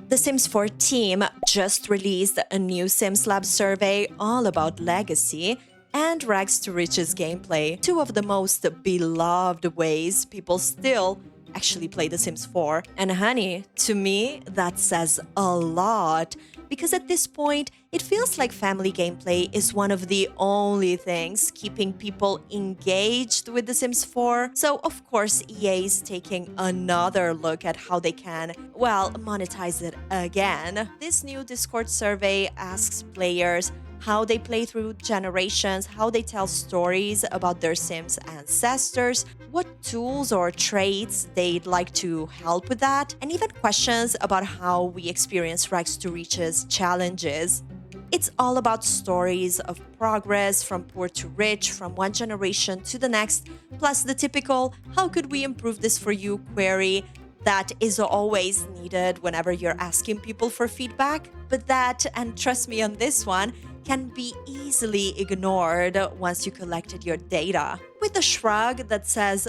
The Sims 4 team just released a new Sims Lab survey all about legacy and rags to riches gameplay, two of the most beloved ways people still actually play The Sims 4. And honey, to me, that says a lot, because at this point, it feels like family gameplay is one of the only things keeping people engaged with The Sims 4. So, of course, EA is taking another look at how they can, well, monetize it again. This new Discord survey asks players how they play through generations, how they tell stories about their Sims ancestors, what tools or traits they'd like to help with that, and even questions about how we experience Rags to Riches challenges. It's all about stories of progress from poor to rich, from one generation to the next, plus the typical "how could we improve this for you" query that is always needed whenever you're asking people for feedback. But that, and trust me on this one, can be easily ignored once you collected your data. With a shrug that says,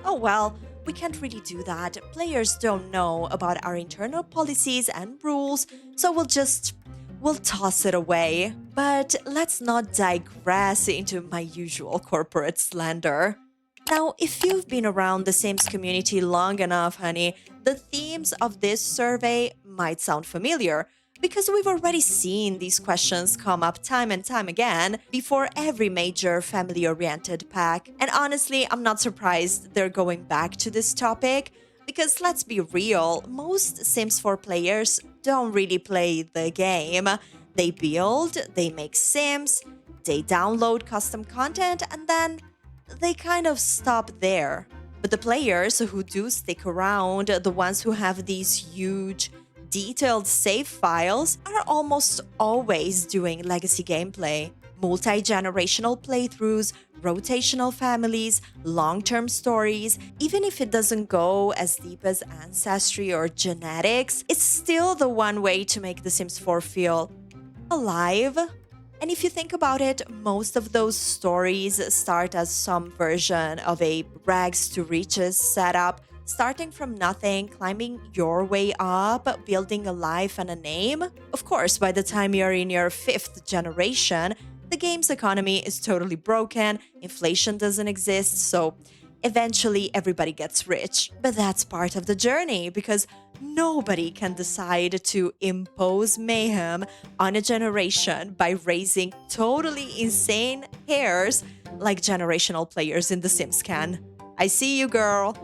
"Oh well, we can't really do that. Players don't know about our internal policies and rules, so we'll toss it away." But let's not digress into my usual corporate slander. Now, if you've been around the Sims community long enough, honey, the themes of this survey might sound familiar, because we've already seen these questions come up time and time again before every major family-oriented pack. And honestly, I'm not surprised they're going back to this topic, because let's be real, most Sims 4 players don't really play the game. They build, they make Sims, they download custom content, and then they kind of stop there. But the players who do stick around, the ones who have these huge, detailed save files, are almost always doing legacy gameplay. Multi-generational playthroughs, rotational families, long-term stories. Even if it doesn't go as deep as ancestry or genetics, it's still the one way to make The Sims 4 feel alive. And if you think about it, most of those stories start as some version of a rags to riches setup, starting from nothing, climbing your way up, building a life and a name. Of course, by the time you're in your 5th generation, the game's economy is totally broken, inflation doesn't exist, so eventually everybody gets rich. But that's part of the journey, because nobody can decide to impose mayhem on a generation by raising totally insane heirs like generational players in The Sims can. I see you, girl.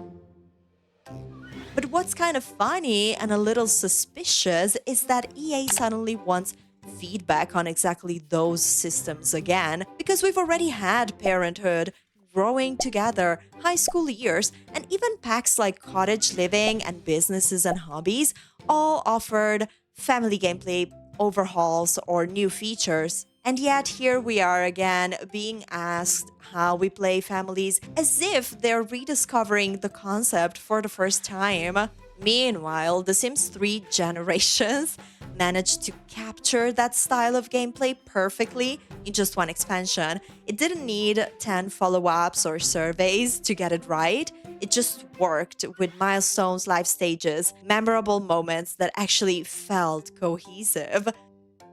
But what's kind of funny and a little suspicious is that EA suddenly wants feedback on exactly those systems again, because we've already had Parenthood, Growing Together, High School Years, and even packs like Cottage Living and Businesses and Hobbies all offered family gameplay overhauls or new features. And yet here we are again being asked how we play families as if they're rediscovering the concept for the first time. Meanwhile, The Sims 3 Generations managed to capture that style of gameplay perfectly in just one expansion. It didn't need 10 follow-ups or surveys to get it right. It just worked with milestones, life stages, memorable moments that actually felt cohesive.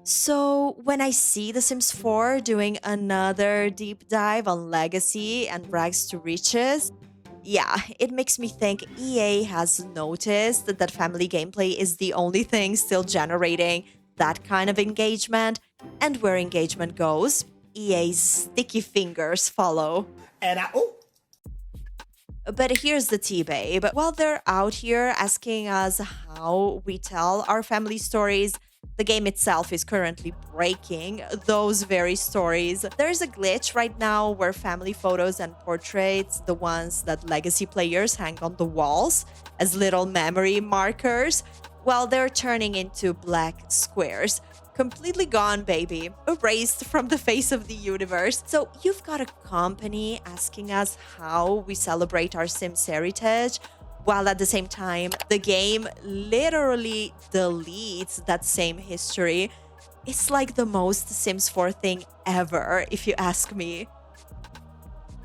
So when I see The Sims 4 doing another deep dive on legacy and rags to riches, yeah, it makes me think EA has noticed that family gameplay is the only thing still generating that kind of engagement, and where engagement goes, EA's sticky fingers follow. But here's the tea, babe. While they're out here asking us how we tell our family stories, the game itself is currently breaking those very stories. There's a glitch right now where family photos and portraits, the ones that legacy players hang on the walls as little memory markers, well, they're turning into black squares. Completely gone, baby. Erased from the face of the universe. So you've got a company asking us how we celebrate our Sims heritage, while at the same time, the game literally deletes that same history. It's like the most Sims 4 thing ever, if you ask me.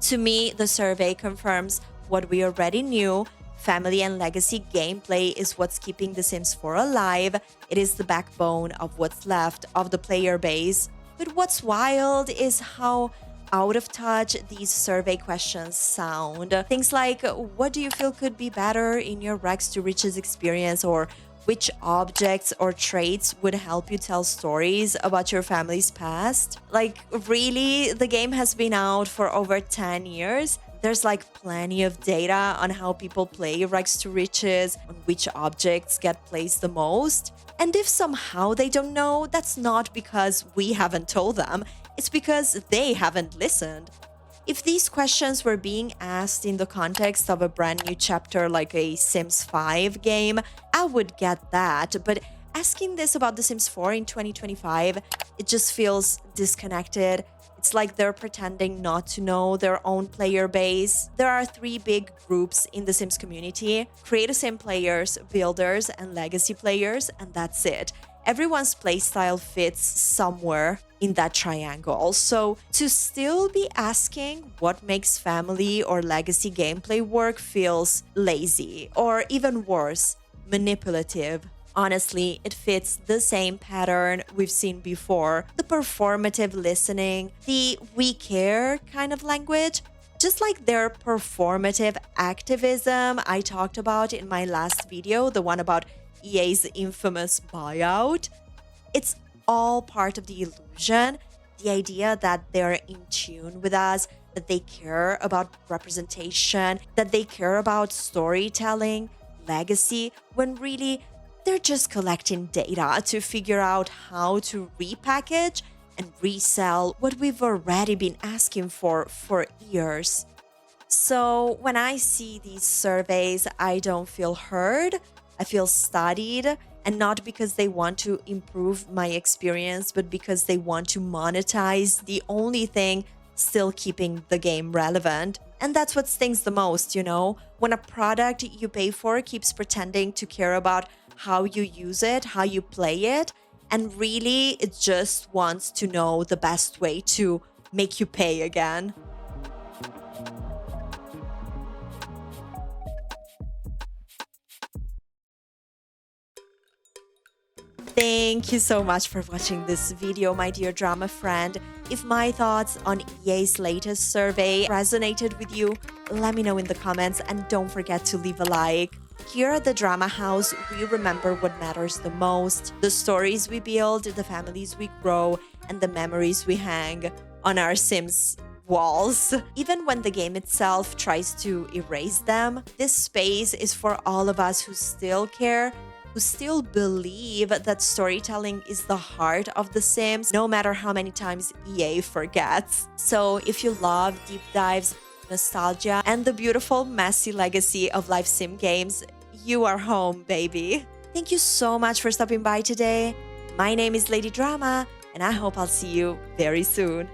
To me, the survey confirms what we already knew. Family and legacy gameplay is what's keeping The Sims 4 alive. It is the backbone of what's left of the player base. But what's wild is how out of touch these survey questions sound. Things like, what do you feel could be better in your rags to riches experience, or which objects or traits would help you tell stories about your family's past? Like, really? The game has been out for over 10 years. There's like plenty of data on how people play rags to riches, on which objects get placed the most. And if somehow they don't know, that's not because we haven't told them, it's because they haven't listened. If these questions were being asked in the context of a brand new chapter like a Sims 5 game, I would get that. But asking this about The Sims 4 in 2025, it just feels disconnected. It's like they're pretending not to know their own player base. There are 3 big groups in the Sims community: create-a-sim players, builders, and legacy players, and that's it. Everyone's playstyle fits somewhere in that triangle. So to still be asking what makes family or legacy gameplay work feels lazy, or even worse, manipulative. Honestly, it fits the same pattern we've seen before: the performative listening, the we care kind of language. Just like their performative activism I talked about in my last video, the one about EA's infamous buyout. It's all part of the illusion, the idea that they're in tune with us, that they care about representation, that they care about storytelling, legacy, when really they're just collecting data to figure out how to repackage and resell what we've already been asking for years. So when I see these surveys, I don't feel heard. I feel studied, and not because they want to improve my experience, but because they want to monetize the only thing still keeping the game relevant. And that's what stings the most, you know? When a product you pay for keeps pretending to care about how you use it, how you play it, and really it just wants to know the best way to make you pay again. Thank you so much for watching this video, my dear drama friend. If my thoughts on EA's latest survey resonated with you, let me know in the comments, and don't forget to leave a like. Here at the Drama House, we remember what matters the most: the stories we build, the families we grow, and the memories we hang on our Sims walls. Even when the game itself tries to erase them, this space is for all of us who still care, who still believe that storytelling is the heart of The Sims, no matter how many times EA forgets. So if you love deep dives, nostalgia, and the beautiful, messy legacy of live sim games, you are home, baby. Thank you so much for stopping by today. My name is Lady Drama, and I hope I'll see you very soon.